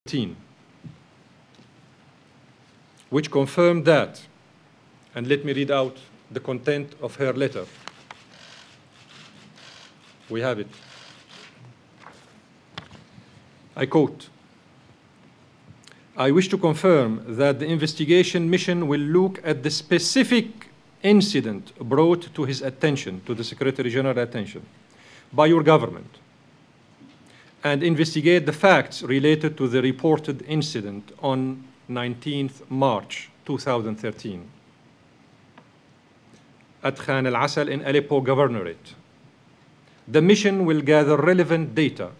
2013, which confirmed that, and let me read out the content of her letter. We have it. I quote, "I wish to confirm that the investigation mission will look at the specific incident brought to his attention, to the Secretary General's attention, by your government, and investigate the facts related to the reported incident on 19th March 2013 at Khan al-Asal in Aleppo Governorate. The mission will gather relevant data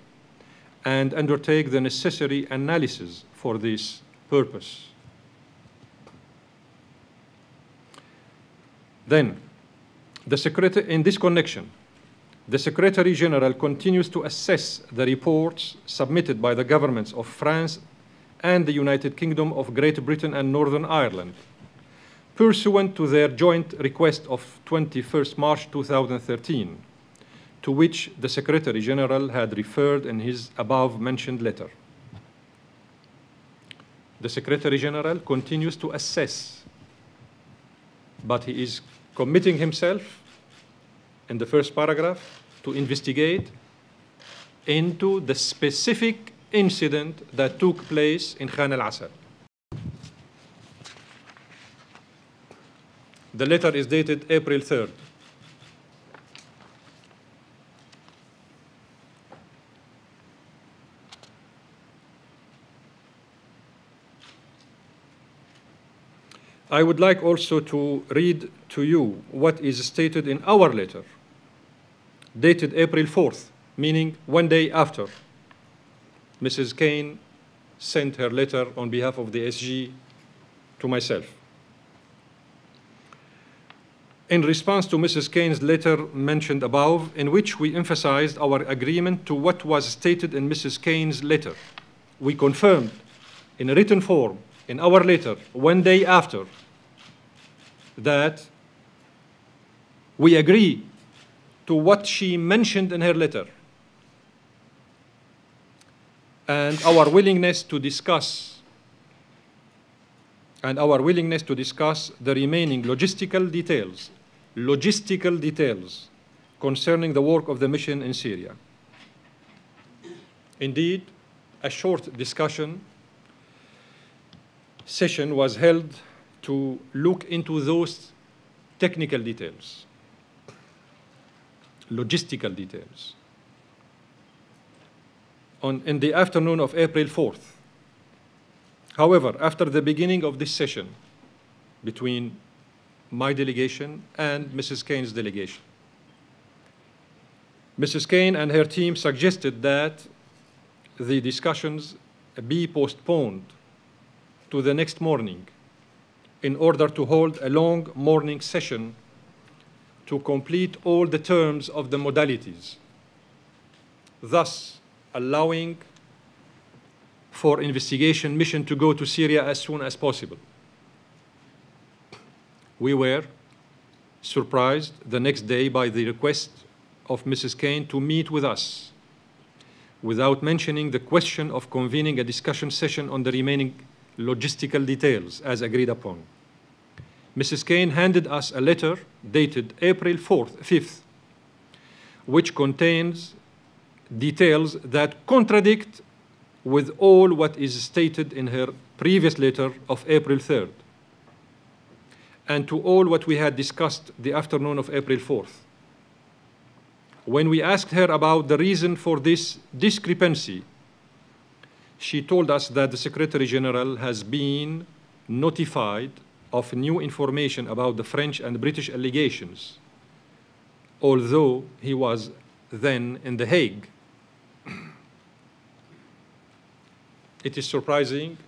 and undertake the necessary analysis for this purpose." Then, in this connection, the Secretary General continues to assess the reports submitted by the governments of France and the United Kingdom of Great Britain and Northern Ireland, pursuant to their joint request of 21st March 2013, to which the Secretary General had referred in his above-mentioned letter. The Secretary General continues to assess, but he is committing himself, in the first paragraph, to investigate into the specific incident that took place in Khan al-Asal. The letter is dated April 3rd. I would like also to read to you what is stated in our letter, dated April 4th, meaning one day after Mrs. Kane sent her letter on behalf of the SG to myself. In response to Mrs. Kane's letter mentioned above, in which we emphasized our agreement to what was stated in Mrs. Kane's letter, we confirmed in a written form in our letter one day after that we agree to what she mentioned in her letter and our willingness to discuss the remaining logistical details concerning the work of the mission in Syria. Indeed, a short discussion session was held to look into those technical details, logistical details. In the afternoon of April 4th. However, after the beginning of this session between my delegation and Mrs. Kane's delegation, Mrs. Kane and her team suggested that the discussions be postponed to the next morning in order to hold a long morning session to complete all the terms of the modalities, thus allowing for investigation mission to go to Syria as soon as possible. We were surprised the next day by the request of Mrs. Kane to meet with us without mentioning the question of convening a discussion session on the remaining logistical details as agreed upon. Mrs. Kane handed us a letter dated April 5th, which contains details that contradict with all what is stated in her previous letter of April 3rd and to all what we had discussed the afternoon of April 4th. When we asked her about the reason for this discrepancy, she told us that the Secretary General has been notified of new information about the French and British allegations, although he was then in The Hague. It is surprising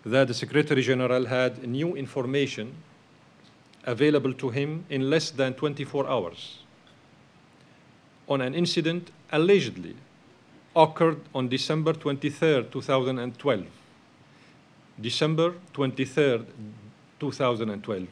that the Secretary General had new information available to him in less than 24 hours on an incident allegedly occurred on December 23rd, 2012. December 23rd, 2012.